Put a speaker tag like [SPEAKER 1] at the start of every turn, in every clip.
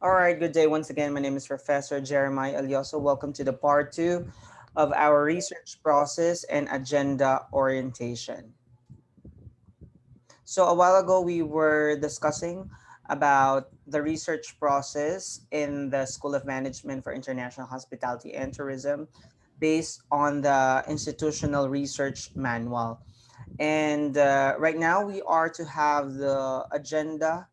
[SPEAKER 1] All right, good day once again. My name is Professor Jeremiah Alioso. Welcome to the part two of our research process and agenda orientation. So a while ago, we were discussing about the research process in the School of Management for International Hospitality and Tourism based on the institutional research manual. And right now, we are to have the agenda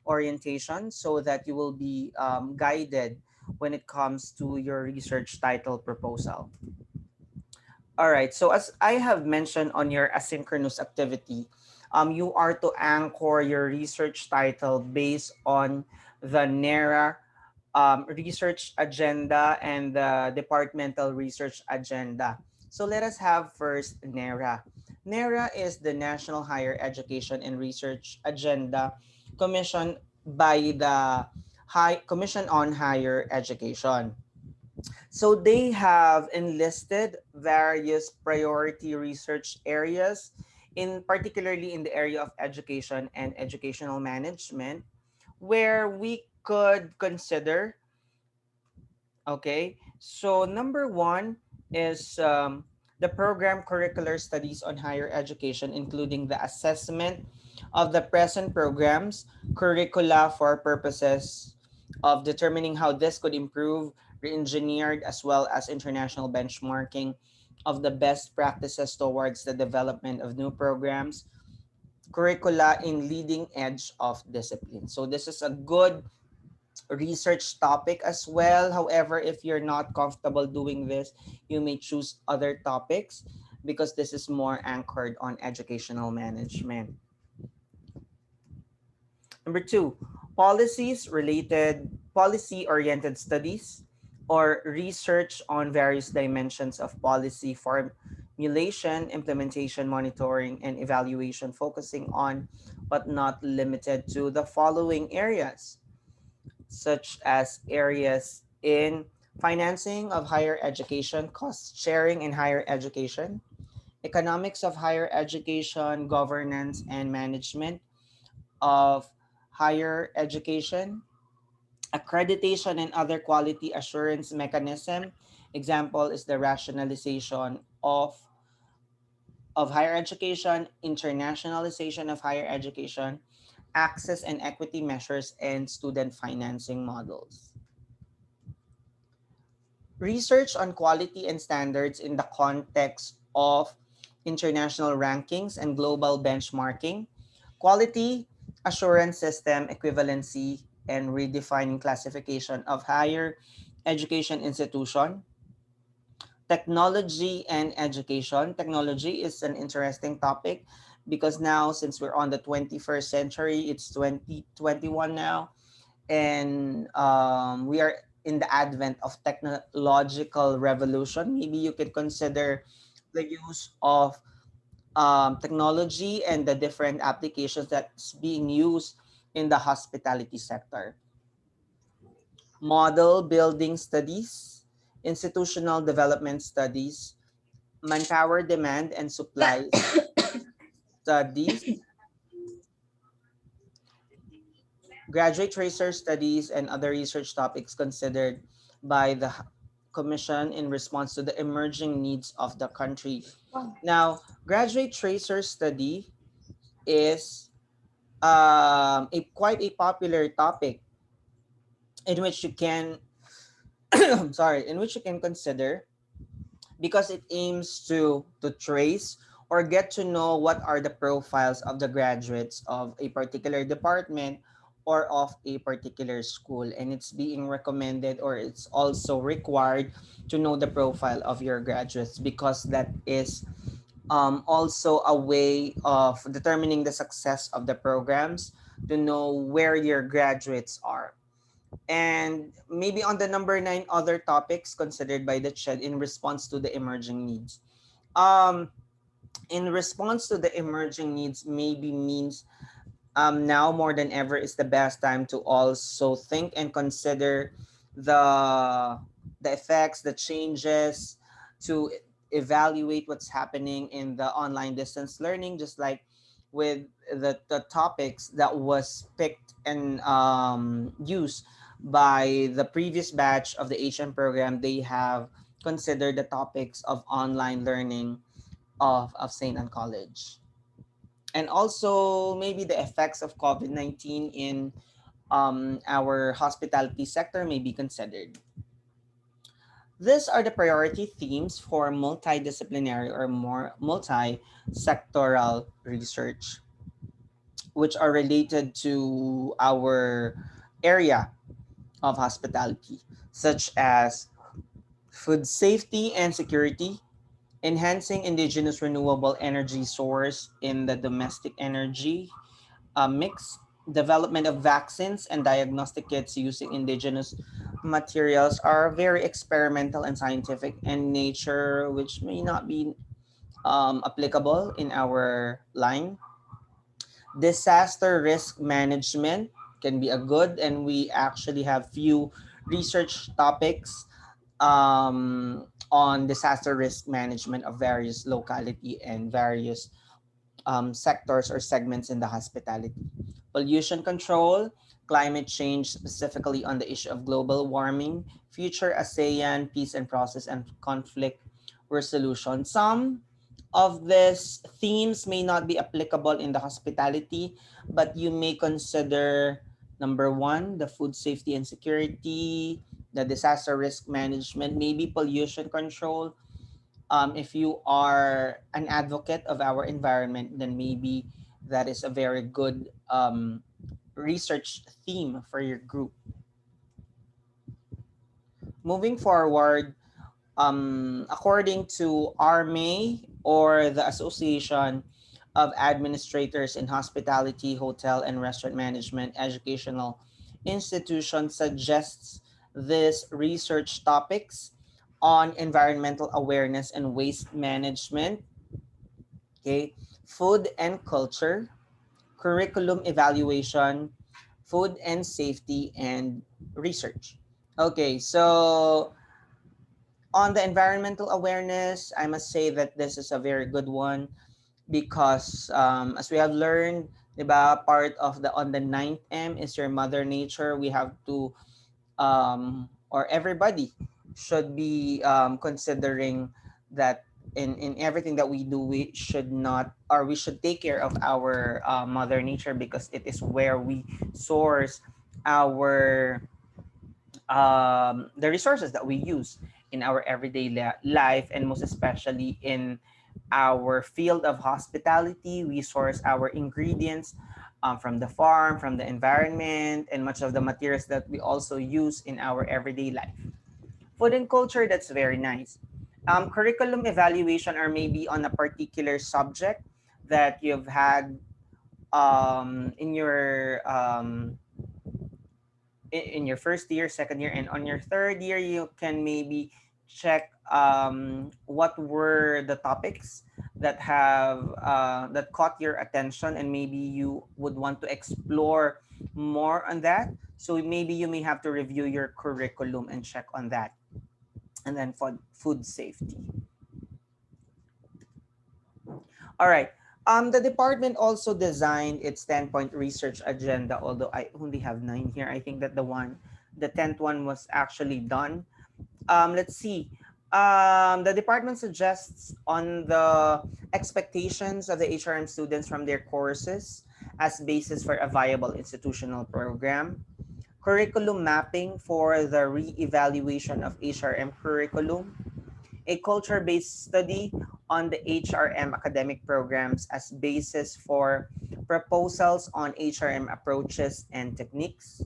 [SPEAKER 1] orientation so that you will be guided when it comes to your research title proposal. All right. So as I have mentioned on your asynchronous activity, you are to anchor your research title based on the NHERA research agenda and the departmental research agenda. So let us have first NHERA. NHERA is the National Higher Education and Research Agenda commissioned by the High Commission on Higher Education. So they have enlisted various priority research areas, in particularly in the area of education and educational management, where we could consider. Okay, so number one is the program curricular studies on higher education, including the assessment of the present programs, curricula for purposes of determining how this could improve, re-engineered, as well as international benchmarking of the best practices towards the development of new programs, curricula in leading edge of discipline. So this is a good research topic as well. However, if you're not comfortable doing this, you may choose other topics because this is more anchored on educational management. Number two, policy oriented studies or research on various dimensions of policy formulation, implementation, monitoring, and evaluation, focusing on but not limited to the following areas, such as areas in financing of higher education, cost sharing in higher education, economics of higher education, governance and management of higher education, accreditation and other quality assurance mechanism. Example is the rationalization of higher education, internationalization of higher education, access and equity measures, and student financing models. Research on quality and standards in the context of international rankings and global benchmarking, quality assurance system equivalency, and redefining classification of higher education institution, technology and education. Technology is an interesting topic because now, since we're on the 21st century, it's 2021 now, and we are in the advent of technological revolution. Maybe you could consider the use of technology and the different applications that's being used in the hospitality sector. Model building studies, institutional development studies, manpower demand and supply studies, graduate tracer studies, and other research topics considered by the Commission in response to the emerging needs of the country. Now, graduate tracer study is a quite a popular topic in which you can sorry, in which you can consider because it aims to trace or get to know what are the profiles of the graduates of a particular department or of a particular school, and it's being recommended or it's also required to know the profile of your graduates because that is also a way of determining the success of the programs, to know where your graduates are. And maybe on the number nine, other topics considered by the CHED in response to the emerging needs. Um, in response to the emerging needs, maybe means now more than ever is the best time to also think and consider the the effects, the changes, to evaluate what's happening in the online distance learning, just like with the topics that was picked and used by the previous batch of the HM program, they have considered the topics of online learning of St. Anne College. And also maybe the effects of COVID-19 in our hospitality sector may be considered. These are the priority themes for multidisciplinary or more multi-sectoral research, which are related to our area of hospitality, such as food safety and security, enhancing indigenous renewable energy source in the domestic energy mix, development of vaccines and diagnostic kits using indigenous materials are very experimental and scientific in nature, which may not be applicable in our line. Disaster risk management can be a good, and we actually have few research topics on disaster risk management of various locality and various sectors or segments in the hospitality. Pollution control, climate change, specifically on the issue of global warming, future ASEAN, peace and process, and conflict resolution. Some of these themes may not be applicable in the hospitality, but you may consider number one, the food safety and security, the disaster risk management, maybe pollution control. If you are an advocate of our environment, then maybe that is a very good research theme for your group. Moving forward, according to AAHRMEI, or the Association of Administrators in Hospitality, Hotel and Restaurant Management Educational Institutions, suggests these research topics on environmental awareness and waste management, okay, food and culture, curriculum evaluation, food and safety, and research. Okay, so on the environmental awareness, I must say that this is a very good one because as we have learned, diba, part of the on the ninth M is your mother nature. We have to or everybody should be considering that in everything that we do, we should not, or we should take care of our mother nature, because it is where we source our the resources that we use in our everyday life, and most especially in our field of hospitality. We source our ingredients from the farm, from the environment, and much of the materials that we also use in our everyday life. Food and culture, that's very nice. Curriculum evaluation, or maybe on a particular subject that you've had in your in your first year, second year, and on your third year, you can maybe check what were the topics that have that caught your attention, and maybe you would want to explore more on that. So maybe you may have to review your curriculum and check on that. And then for food safety. All right. The department also designed its 10-point research agenda, although I only have 9 here. I think that the 10th one was actually done. Let's see. The department suggests on the expectations of the HRM students from their courses as basis for a viable institutional program. Curriculum mapping for the re-evaluation of HRM curriculum. A culture-based study on the HRM academic programs as basis for proposals on HRM approaches and techniques.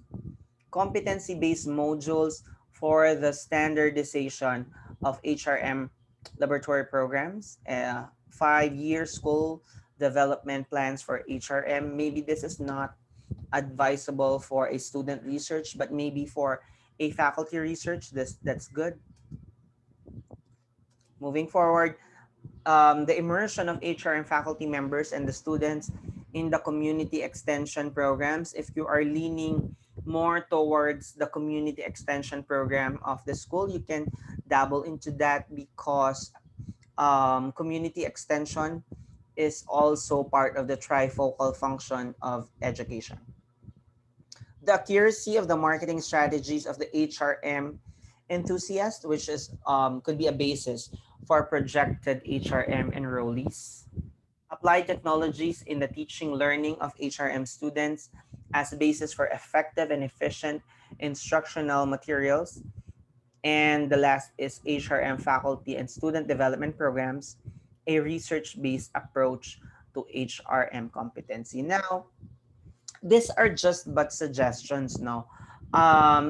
[SPEAKER 1] Competency-based modules for the standardization of HRM laboratory programs. 5-year school development plans for HRM. Maybe this is not advisable for a student research, but maybe for a faculty research, that's good. Moving forward, the immersion of HRM faculty members and the students in the community extension programs. If you are leaning more towards the community extension program of the school, you can dabble into that, because community extension is also part of the trifocal function of education. the accuracy of the marketing strategies of the HRM enthusiast, which is could be a basis for projected HRM enrollees. Apply technologies in the teaching learning of HRM students as a basis for effective and efficient instructional materials. And the last is HRM faculty and student development programs, a research-based approach to HRM competency. Now, these are just but suggestions, no.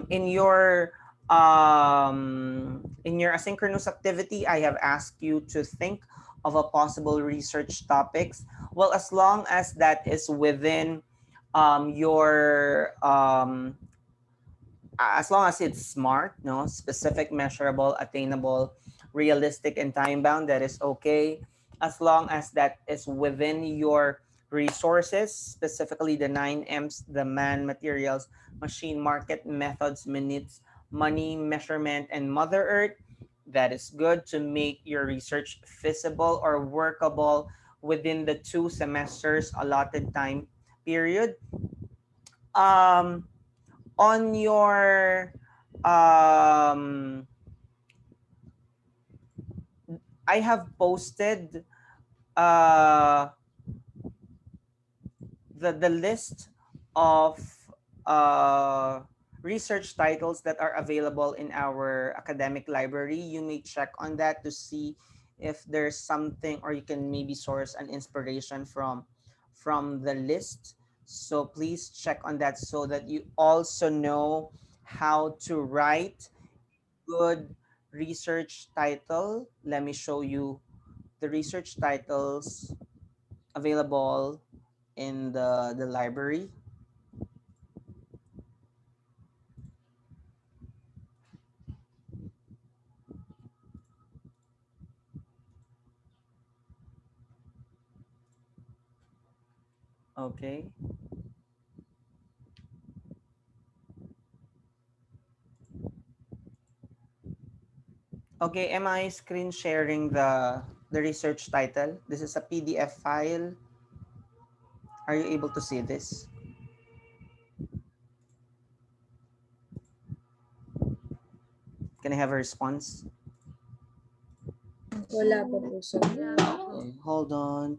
[SPEAKER 1] In your asynchronous activity, I have asked you to think of a possible research topics. Well, as long as that is within your as long as it's smart, no, specific, measurable, attainable, realistic, and time bound, that is okay. As long as that is within your resources, specifically the 9 M's, the man, materials, machine, market, methods, minutes, money, measurement, and Mother Earth, that is good to make your research feasible or workable within the 2 semesters allotted time period. Um, on your I have posted uh the list of uh research titles that are available in our academic library. You may check on that to see if there's something, or you can maybe source an inspiration from the list. So please check on that so that you also know how to write good research title. Let me show you the research titles available in the library. Okay. Okay, am I screen sharing the research title? This is a PDF file. Are you able to see this? Can I have a response?
[SPEAKER 2] Wala pa po, sir.
[SPEAKER 1] Okay, hold on.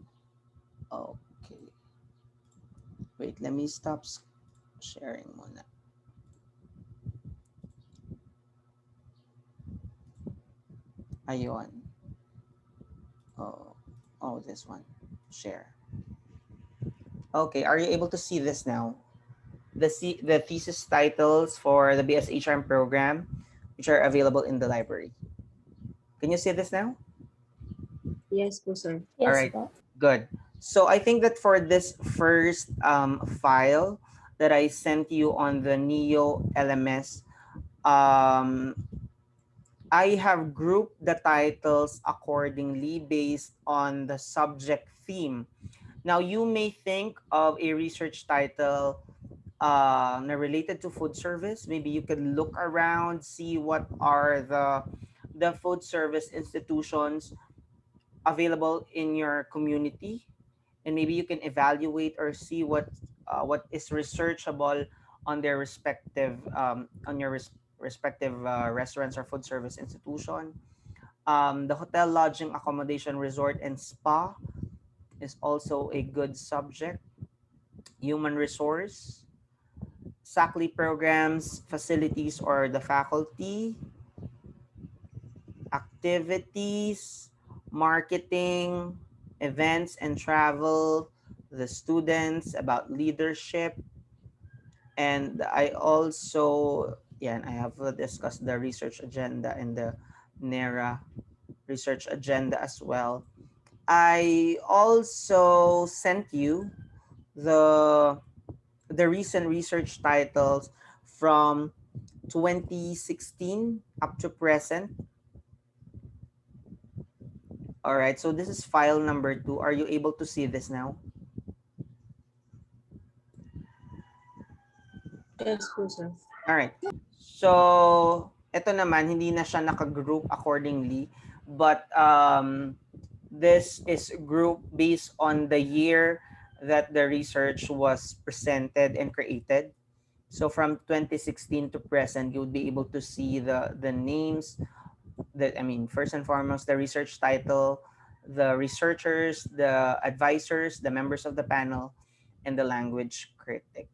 [SPEAKER 1] Okay. Wait, let me stop sharing muna. Ayun. Oh, oh, this one. Share. Okay, are you able to see this now? The thesis titles for the BSHRM program, which are available in the library. Can you see this now?
[SPEAKER 2] Yes po, sir.
[SPEAKER 1] All
[SPEAKER 3] Yes
[SPEAKER 1] right,
[SPEAKER 3] po.
[SPEAKER 1] good. So I think that for this first file that I sent you on the Neo LMS, um, I have grouped the titles accordingly based on the subject theme. Now you may think of a research title na related to food service. Maybe you could look around, see what are the food service institutions available in your community, and maybe you can evaluate or see what is researchable on their respective on your respective restaurants or food service institution. The hotel, lodging, accommodation, resort, and spa is also a good subject. Human resource, SACLI programs, facilities or the faculty, activities, marketing, events and travel, the students, about leadership. And I also, yeah, and I have discussed the research agenda and the NHERA research agenda as well. I also sent you the recent research titles from 2016 up to present. All right, so this is file number 2. Are you able to see this now?
[SPEAKER 2] Yes po, sir.
[SPEAKER 1] All right. So, ito naman, hindi na siya naka-group accordingly, but this is group based on the year that the research was presented and created. So from 2016 to present, you would be able to see the names, first and foremost, the research title, the researchers, the advisors, the members of the panel, and the language critic.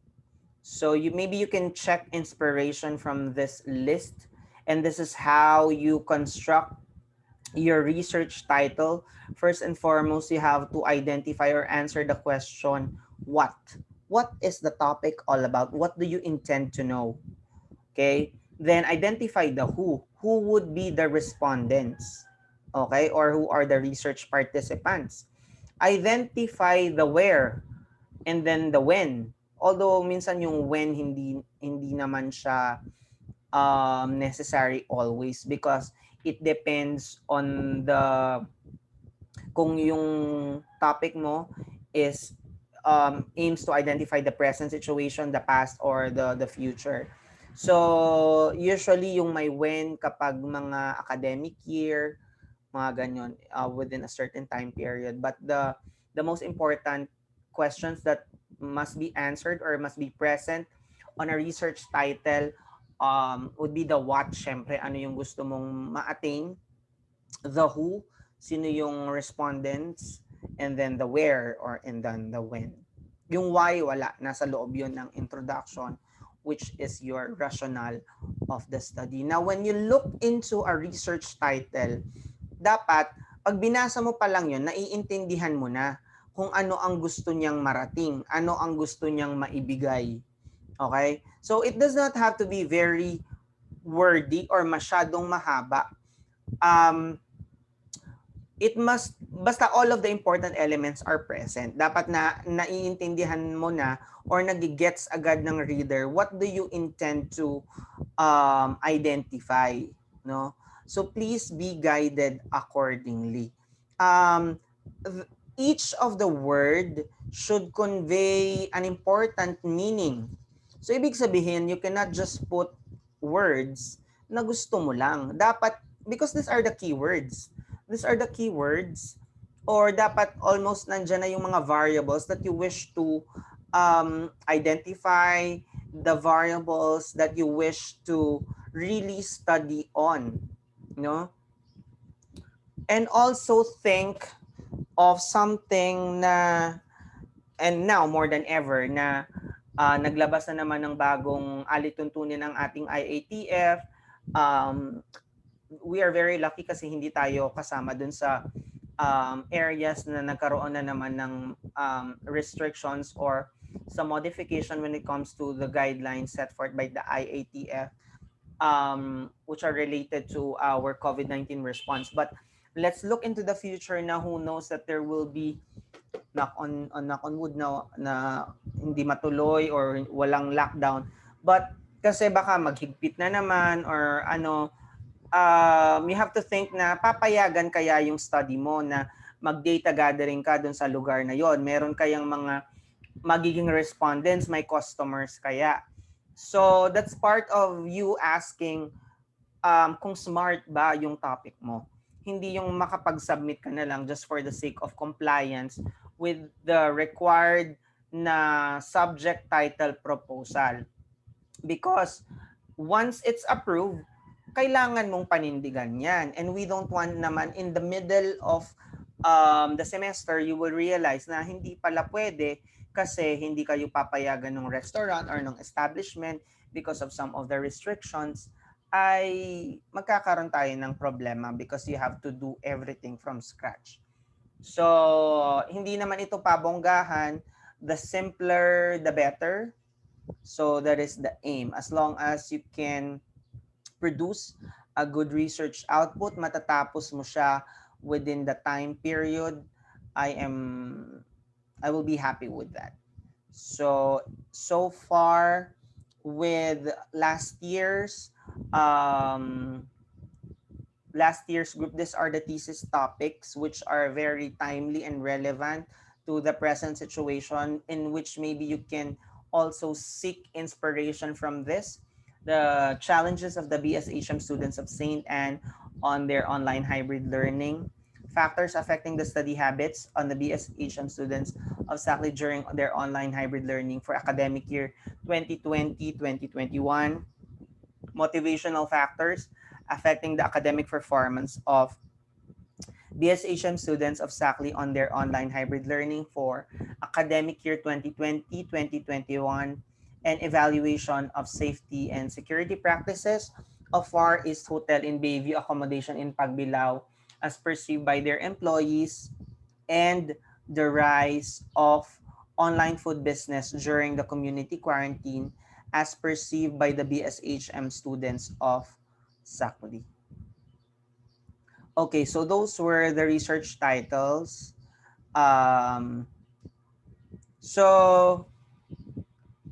[SPEAKER 1] So you can check inspiration from this list, and this is how you construct your research title. First and foremost, you have to identify or answer the question, what? What is the topic all about? What do you intend to know? Okay? Then identify the who. Who would be the respondents? Okay? Or who are the research participants? Identify the where and then the when. Although minsan yung when hindi naman siya necessary always, because it depends on the kung yung topic mo is aims to identify the present situation, the past, or the future. So usually yung may when kapag mga academic year, mga ganyan, within a certain time period. But the most important questions that must be answered or must be present on a research title would be the what, syempre, ano yung gusto mong ma-attain, the who, sino yung respondents, and then the where, and then the when. Yung why, wala. Nasa loob yun ng introduction, which is your rationale of the study. Now, when you look into a research title, dapat, pag binasa mo pa lang yun, naiintindihan mo na kung ano ang gusto niyang marating, ano ang gusto niyang maibigay. Okay? So, it does not have to be very wordy or masyadong mahaba. It must, basta all of the important elements are present. Dapat na naiintindihan mo na or nagigets agad ng reader what do you intend to identify, no? So please be guided accordingly. Um, each of the word should convey an important meaning. So ibig sabihin, you cannot just put words na gusto mo lang. Dapat, because these are the keywords. These are the keywords, or dapat almost nandyan na yung mga variables that you wish to identify, the variables that you wish to really study on, no? And also think of something na, and now more than ever, na naglabas na naman ng bagong alituntunin ng ating IATF. We are very lucky kasi hindi tayo kasama dun sa areas na nagkaroon na naman ng restrictions or sa modification when it comes to the guidelines set forth by the IATF, which are related to our COVID-19 response. But let's look into the future na who knows that there will be, knock on wood, na hindi matuloy or walang lockdown. But kasi baka maghigpit na naman or ano, you have to think na papayagan kaya yung study mo na mag-data gathering ka dun sa lugar na yon. Meron kayang mga magiging respondents, may customers kaya. So that's part of you asking kung smart ba yung topic mo. Hindi yung makapag-submit ka na lang just for the sake of compliance with the required na subject title proposal. Because once it's approved, kailangan mong panindigan yan. And we don't want naman in the middle of the semester, you will realize na hindi pala pwede kasi hindi kayo papayagan ng restaurant or ng establishment because of some of the restrictions, ay magkakaroon tayo ng problema because you have to do everything from scratch. So, hindi naman ito pabonggahan. The simpler, the better. So, that is the aim. As long as you can produce a good research output, matatapos mo siya within the time period, I will be happy with that. So far with last year's group, these are the thesis topics which are very timely and relevant to the present situation, in which maybe you can also seek inspiration from this. The challenges of the BSHM students of St. Anne on their online hybrid learning factors affecting the study habits on the BSHM students of SACLI during their online hybrid learning for academic year 2020-2021. Motivational factors affecting the academic performance of BSHM students of SACLI on their online hybrid learning for academic year 2020-2021, and evaluation of safety and security practices of Far East Hotel in Bayview accommodation in Pagbilao as perceived by their employees, and the rise of online food business during the community quarantine as perceived by the BSHM students of SACLI. Okay, so those were the research titles. Um, so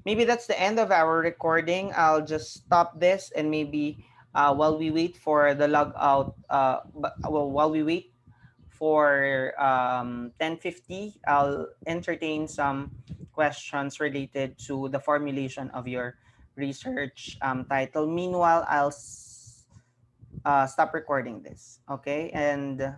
[SPEAKER 1] maybe that's the end of our recording. I'll just stop this and maybe while we wait for the logout, while we wait for 10:50, I'll entertain some questions related to the formulation of your research title. Meanwhile, I'll stop recording this. Okay, and